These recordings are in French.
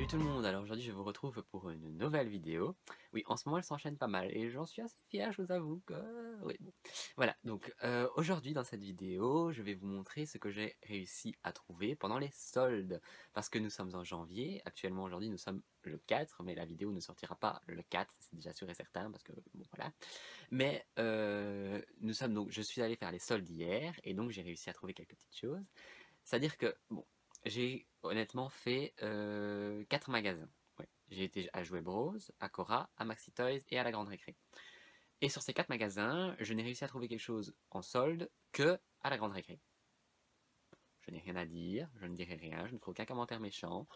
Salut tout le monde, alors aujourd'hui je vous retrouve pour une nouvelle vidéo. Oui, en ce moment elle s'enchaîne pas mal et j'en suis assez fier, je vous avoue que... Oui, bon. Voilà, donc aujourd'hui dans cette vidéo, je vais vous montrer ce que j'ai réussi à trouver pendant les soldes. Parce que nous sommes en janvier, actuellement aujourd'hui nous sommes le 4, mais la vidéo ne sortira pas le 4, c'est déjà sûr et certain, parce que bon voilà. Mais nous sommes donc, je suis allé faire les soldes hier et donc j'ai réussi à trouver quelques petites choses. C'est-à-dire que, bon, j'ai honnêtement fait 4 magasins. Ouais. J'ai été à Jouet Bros, à Cora, à Maxi Toys et à la Grande Récré. Et sur ces 4 magasins, je n'ai réussi à trouver quelque chose en solde que à la Grande Récré. Je n'ai rien à dire, je ne dirai rien, je ne ferai aucun commentaire méchant.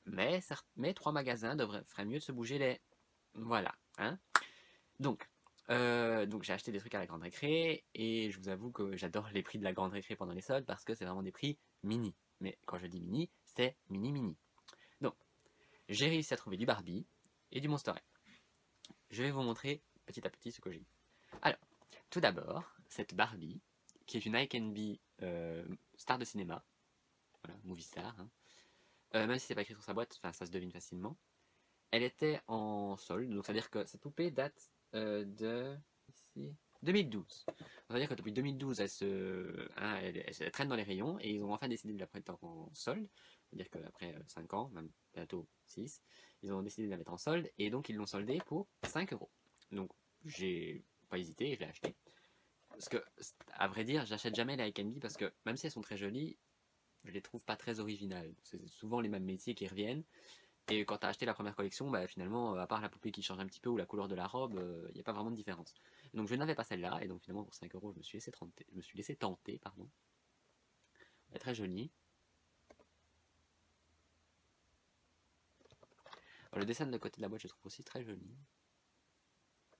Mais, mais 3 magasins feraient mieux de se bouger les... Voilà, hein. Donc j'ai acheté des trucs à la Grande Récré et je vous avoue que j'adore les prix de la Grande Récré pendant les soldes parce que c'est vraiment des prix mini. Mais quand je dis mini, c'est mini mini. Donc j'ai réussi à trouver du Barbie et du Monster High. Je vais vous montrer petit à petit ce que j'ai eu. Alors, tout d'abord, cette Barbie, qui est une Ike star de cinéma, voilà, movie star, hein. Même si c'est pas écrit sur sa boîte, ça se devine facilement. Elle était en solde, donc c'est-à-dire que cette poupée date de ici, 2012. C'est-à-dire que depuis 2012, elle traîne dans les rayons et ils ont enfin décidé de la mettre en solde. C'est-à-dire qu'après 5 ans, même bientôt 6, ils ont décidé de la mettre en solde et donc ils l'ont soldée pour 5 euros. Donc j'ai pas hésité et je l'ai acheté. Parce que, à vrai dire, j'achète jamais les Ike parce que même si elles sont très jolies, je les trouve pas très originales. C'est souvent les mêmes métiers qui reviennent. Et quand tu as acheté la première collection, bah, finalement, à part la poupée qui change un petit peu ou la couleur de la robe, il n'y a pas vraiment de différence. Donc je n'avais pas celle-là, et donc finalement pour 5 euros, je me suis laissé tenter, pardon. Elle est très jolie. Le dessin de le côté de la boîte, je trouve aussi très joli.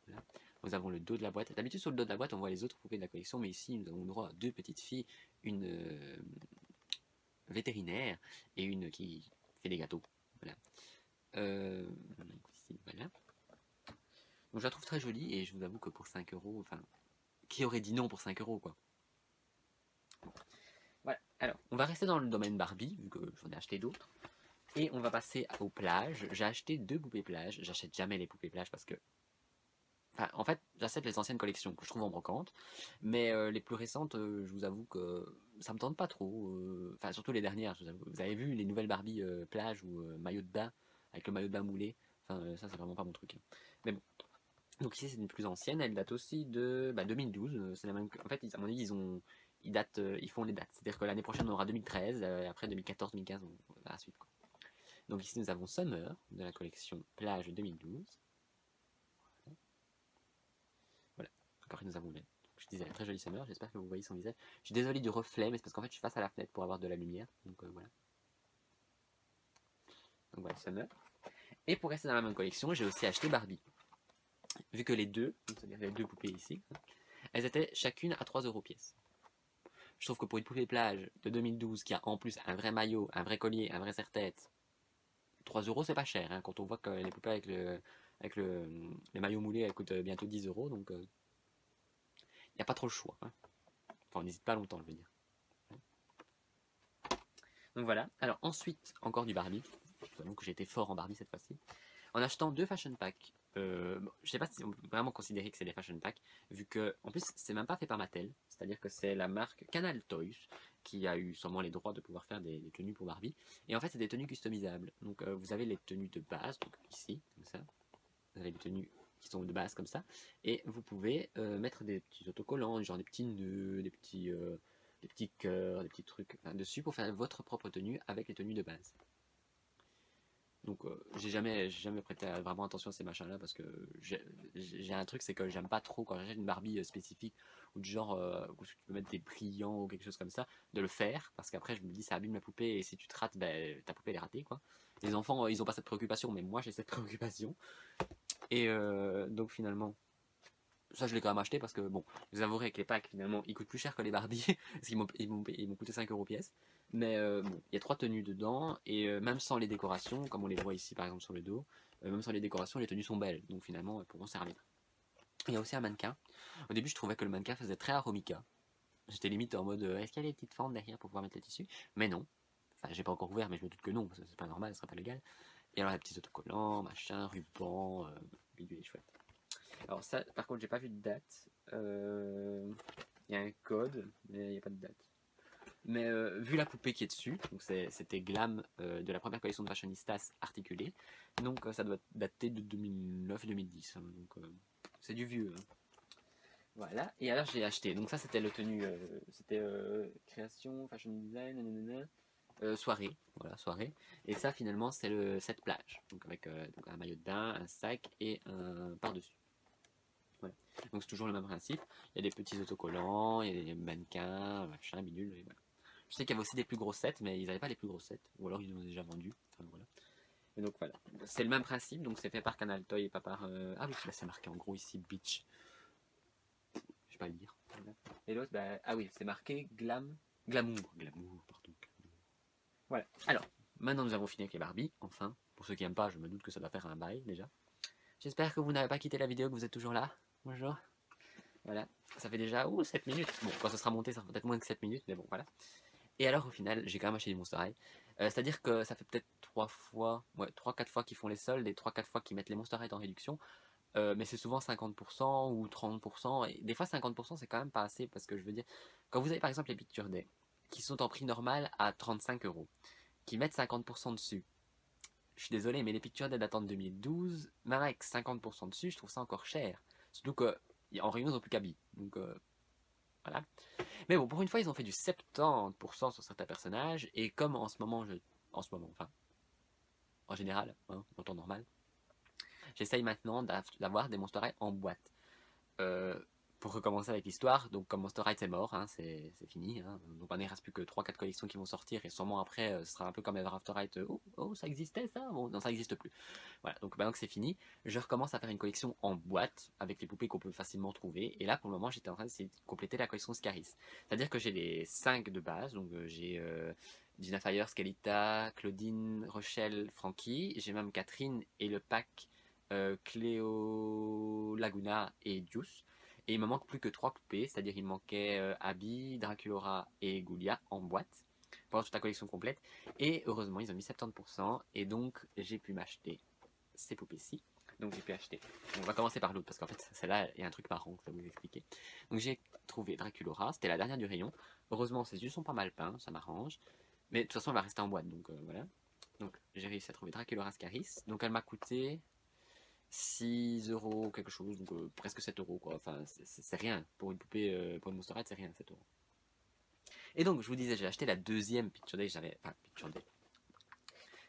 Voilà. Nous avons le dos de la boîte. D'habitude, sur le dos de la boîte, on voit les autres poupées de la collection, mais ici, nous avons droit à 2 petites filles, une vétérinaire et une qui fait des gâteaux. Voilà. Ici, voilà. Donc je la trouve très jolie et je vous avoue que pour 5 euros, enfin, qui aurait dit non pour 5 euros quoi. Voilà, alors on va rester dans le domaine Barbie, vu que j'en ai acheté d'autres. Et on va passer aux plages. J'ai acheté 2 poupées plages. J'achète jamais les poupées plages parce que... Enfin, en fait, j'achète les anciennes collections que je trouve en brocante. Mais les plus récentes, je vous avoue que ça me tente pas trop. Enfin, surtout les dernières, je vous avoue. Vous avez vu les nouvelles Barbie plage ou maillot de bain, avec le maillot de bain moulé. Enfin, ça c'est vraiment pas mon truc. Mais bon. Donc ici c'est une plus ancienne, elle date aussi de 2012. C'est la même. En fait, à mon avis, ils font les dates. C'est-à-dire que l'année prochaine on aura 2013, après 2014, 2015, la suite. Quoi. Donc ici nous avons Summer de la collection Plage 2012. Voilà. Encore nous avons je disais, très jolie Summer. J'espère que vous voyez son visage. Je suis désolé du reflet, mais c'est parce qu'en fait je suis face à la fenêtre pour avoir de la lumière. Donc voilà. Donc voilà Summer. Et pour rester dans la même collection, j'ai aussi acheté Barbie. Vu que les deux, c'est-à-dire les 2 poupées ici, elles étaient chacune à 3 euros pièce. Je trouve que pour une poupée plage de 2012 qui a en plus un vrai maillot, un vrai collier, un vrai serre-tête, 3 euros c'est pas cher. Hein, quand on voit que les poupées les maillots moulés elles coûtent bientôt 10 euros, donc il n'y a pas trop le choix. Hein. Enfin, on n'hésite pas longtemps, je veux dire. Donc voilà. Alors ensuite, encore du Barbie. Je vous avoue que j'ai été fort en Barbie cette fois-ci. En achetant 2 fashion packs. Je sais pas si on peut vraiment considérer que c'est des fashion packs, vu que, en plus, c'est même pas fait par Mattel, c'est-à-dire que c'est la marque Canal Toys qui a eu sûrement les droits de pouvoir faire des tenues pour Barbie. Et en fait, c'est des tenues customisables. Donc, vous avez les tenues de base, donc ici, comme ça. Vous avez les tenues qui sont de base comme ça, et vous pouvez mettre des petits autocollants, genre des petits nœuds, des petits cœurs, des petits trucs dessus pour faire votre propre tenue avec les tenues de base. Donc j'ai jamais prêté vraiment attention à ces machins-là parce que j'ai un truc, c'est que j'aime pas trop quand j'achète une Barbie spécifique ou du genre où tu peux mettre des brillants ou quelque chose comme ça, de le faire parce qu'après je me dis ça abîme la poupée et si tu te rates, ben, ta poupée elle est ratée quoi. Les enfants ils ont pas cette préoccupation mais moi j'ai cette préoccupation et donc finalement ça je l'ai quand même acheté parce que bon, vous avouerez que les packs finalement ils coûtent plus cher que les Barbie parce qu'ils m'ont coûté 5 euros pièce. Mais bon, il y a 3 tenues dedans et même sans les décorations, comme on les voit ici par exemple sur le dos, même sans les décorations, les tenues sont belles. Donc finalement, pour m'en servir. Il y a aussi un mannequin. Au début, je trouvais que le mannequin faisait très aromica. J'étais limite en mode est-ce qu'il y a des petites fentes derrière pour pouvoir mettre le tissu? Mais non. Enfin, j'ai pas encore ouvert, mais je me doute que non, parce que c'est pas normal, ce serait pas légal. Et alors les petits autocollants, machin, ruban, bidule chouette. Alors ça, par contre, j'ai pas vu de date. Il y a un code, mais il n'y a pas de date. Mais vu la poupée qui est dessus, donc c'était Glam de la première collection de Fashionistas articulée, donc ça doit dater de 2009-2010, hein, donc c'est du vieux. Hein. Voilà, et alors j'ai acheté, donc ça c'était le tenue, c'était création, fashion design, nanana, soirée, voilà, soirée, et ça finalement c'est le set plage, donc avec donc un maillot de bain, un sac et un par-dessus. Voilà. Donc c'est toujours le même principe, il y a des petits autocollants, il y a des mannequins, machin, bidule, et voilà. Je sais qu'il y avait aussi des plus gros sets, mais ils n'avaient pas les plus gros sets, ou alors ils ont déjà vendu. Enfin, voilà. Et donc voilà, c'est le même principe, donc c'est fait par Canal Toy et pas par. Ah oui, là c'est marqué en gros ici Beach. Je vais pas le lire. Voilà. Et l'autre, bah, ah oui, c'est marqué Glamour, pardon. Voilà. Alors, maintenant nous avons fini avec les Barbie, enfin. Pour ceux qui n'aiment pas, je me doute que ça va faire un bail déjà. J'espère que vous n'avez pas quitté la vidéo, que vous êtes toujours là. Bonjour. Voilà, ça fait déjà 7 minutes. Bon, quand ça sera monté, ça fera peut-être moins que 7 minutes, mais bon, voilà. Et alors au final, j'ai quand même acheté du Monster High. C'est-à-dire que ça fait peut-être 3-4 fois qu'ils font les soldes et 3-4 fois qu'ils mettent les Monster High en réduction. Mais c'est souvent 50% ou 30%. Et des fois 50% c'est quand même pas assez parce que je veux dire, quand vous avez par exemple les Picture Day qui sont en prix normal à 35 €, qui mettent 50% dessus. Je suis désolé, mais les Picture Day datant de 2012, même avec 50% dessus, je trouve ça encore cher. Surtout qu'en rayon ils n'ont plus qu'habits. Donc voilà. Mais bon, pour une fois, ils ont fait du 70% sur certains personnages, et comme en ce moment, enfin, en général, hein, en temps normal, j'essaye maintenant d'avoir des Monster High en boîte. Euh, pour recommencer avec l'histoire, donc comme Monster High c'est mort, hein, c'est fini, hein, donc il ne reste plus que 3-4 collections qui vont sortir, et sûrement après, ce sera un peu comme Ever After Right, oh, ça existait ça, bon, non ça n'existe plus. Voilà, donc maintenant que c'est fini, je recommence à faire une collection en boîte, avec les poupées qu'on peut facilement trouver, et là pour le moment j'étais en train d'essayer de compléter la collection Scaris. C'est-à-dire que j'ai les 5 de base, donc j'ai Gina Fire, Skelita, Claudine, Rochelle, Frankie, j'ai même Catherine et le pack Cléo, Laguna et Deuce. Et il me manque plus que 3 poupées, c'est-à-dire il me manquait Abby, Draculaura et Goulia en boîte pour toute la collection complète. Et heureusement, ils ont mis 70%, et donc j'ai pu m'acheter ces poupées-ci. Donc j'ai pu acheter. On va commencer par l'autre parce qu'en fait, celle-là, il y a un truc marrant que je vais vous expliquer. Donc j'ai trouvé Draculaura, c'était la dernière du rayon. Heureusement, ses yeux sont pas mal peints, ça m'arrange. Mais de toute façon, elle va rester en boîte, donc voilà. Donc j'ai réussi à trouver Draculaura Scaris. Donc elle m'a coûté 6 € quelque chose, donc presque 7 € quoi. Enfin, c'est rien pour une poupée, pour une Monster High, c'est rien 7 €. Et donc, je vous disais, j'ai acheté la deuxième Picture Day, enfin, Picture Day,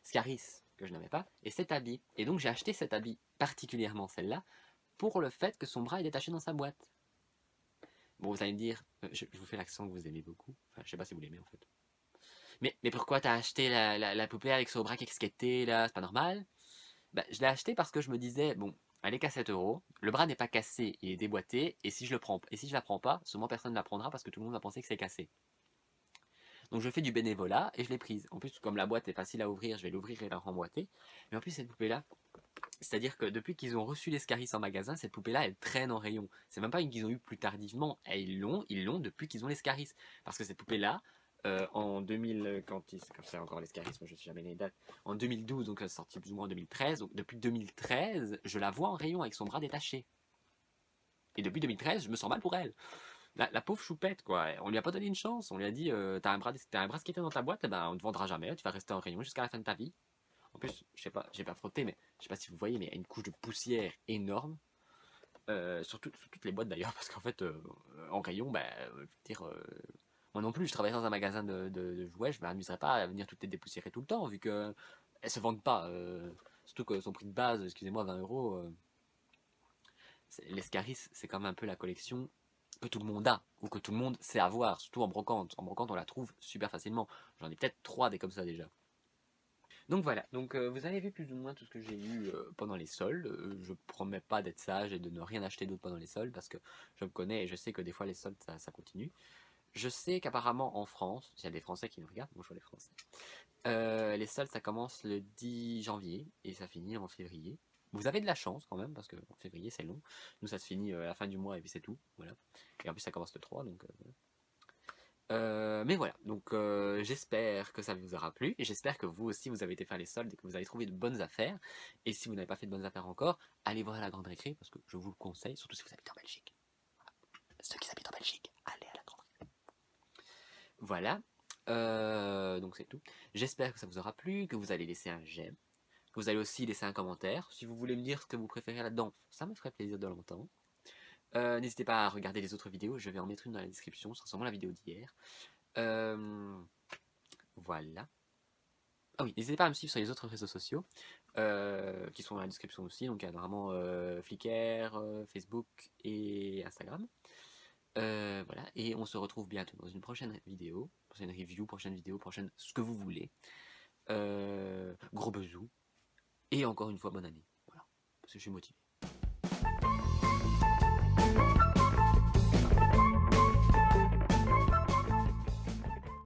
Scaris, que je n'avais pas, et cet habit. Et donc, j'ai acheté cet habit, particulièrement celle-là, pour le fait que son bras est détaché dans sa boîte. Bon, vous allez me dire, je vous fais l'accent que vous aimez beaucoup. Enfin, je sais pas si vous l'aimez en fait. Mais pourquoi t'as acheté la poupée avec son bras qui est là? C'est pas normal. Bah, je l'ai acheté parce que je me disais, bon, elle est qu'à 7 €, le bras n'est pas cassé, il est déboîté, et si je la prends pas, souvent personne ne la prendra parce que tout le monde va penser que c'est cassé. Donc je fais du bénévolat et je l'ai prise. En plus, comme la boîte est facile à ouvrir, je vais l'ouvrir et la remboîter. Mais en plus, cette poupée-là, c'est-à-dire que depuis qu'ils ont reçu les Scaris en magasin, cette poupée-là, elle traîne en rayon. C'est même pas une qu'ils ont eu plus tardivement. Et ils l'ont depuis qu'ils ont les Scaris. Parce que cette poupée-là, en 2000, quand c'est encore les Scaris, moi je sais jamais les dates, en 2012, donc elle est sortie plus ou moins en 2013. Donc depuis 2013, je la vois en rayon avec son bras détaché. Et depuis 2013, je me sens mal pour elle. La pauvre choupette, quoi. On lui a pas donné une chance. On lui a dit, t'as un bras skater dans ta boîte, eh ben, on te vendra jamais. Tu vas rester en rayon jusqu'à la fin de ta vie. En plus, je sais pas, j'ai pas frotté, mais je sais pas si vous voyez, mais il y a une couche de poussière énorme. Sur toutes les boîtes d'ailleurs, parce qu'en fait, en rayon, bah, je veux dire, moi non plus, je travaille dans un magasin de jouets, je m'amuserais pas à venir toutes les dépoussiérer tout le temps, vu que elles se vendent pas. Surtout que son prix de base, excusez-moi, 20 €. Les Scaris, c'est quand même un peu la collection que tout le monde a, ou que tout le monde sait avoir, surtout en brocante. En brocante, on la trouve super facilement. J'en ai peut-être 3 des comme ça déjà. Donc voilà, donc vous avez vu plus ou moins tout ce que j'ai eu pendant les soldes. Je promets pas d'être sage et de ne rien acheter d'autre pendant les soldes, parce que je me connais et je sais que des fois les soldes ça continue. Je sais qu'apparemment en France, il y a des Français qui nous regardent, bonjour les Français, les soldes ça commence le 10 janvier et ça finit en février. Vous avez de la chance quand même, parce que en février c'est long. Nous ça se finit à la fin du mois et puis c'est tout, voilà. Et en plus ça commence le 3, donc voilà. Mais voilà, donc j'espère que ça vous aura plu, et j'espère que vous aussi vous avez été faire les soldes et que vous avez trouvé de bonnes affaires. Et si vous n'avez pas fait de bonnes affaires encore, allez voir à la Grande Récré, parce que je vous le conseille, surtout si vous habitez en Belgique. Voilà. Ceux qui habitent en Belgique, allez à la Grande Récré. Voilà, donc c'est tout. J'espère que ça vous aura plu, que vous allez laisser un j'aime, que vous allez aussi laisser un commentaire. Si vous voulez me dire ce que vous préférez là-dedans, ça me ferait plaisir de l'entendre. N'hésitez pas à regarder les autres vidéos, je vais en mettre une dans la description, ce sera sûrement la vidéo d'hier. Voilà. Ah oui, n'hésitez pas à me suivre sur les autres réseaux sociaux, qui sont dans la description aussi, donc il y a vraiment Flickr, Facebook et Instagram. Voilà, et on se retrouve bientôt dans une prochaine vidéo, prochaine review, prochaine ce que vous voulez. Gros bisous, et encore une fois bonne année. Voilà, parce que je suis motivé.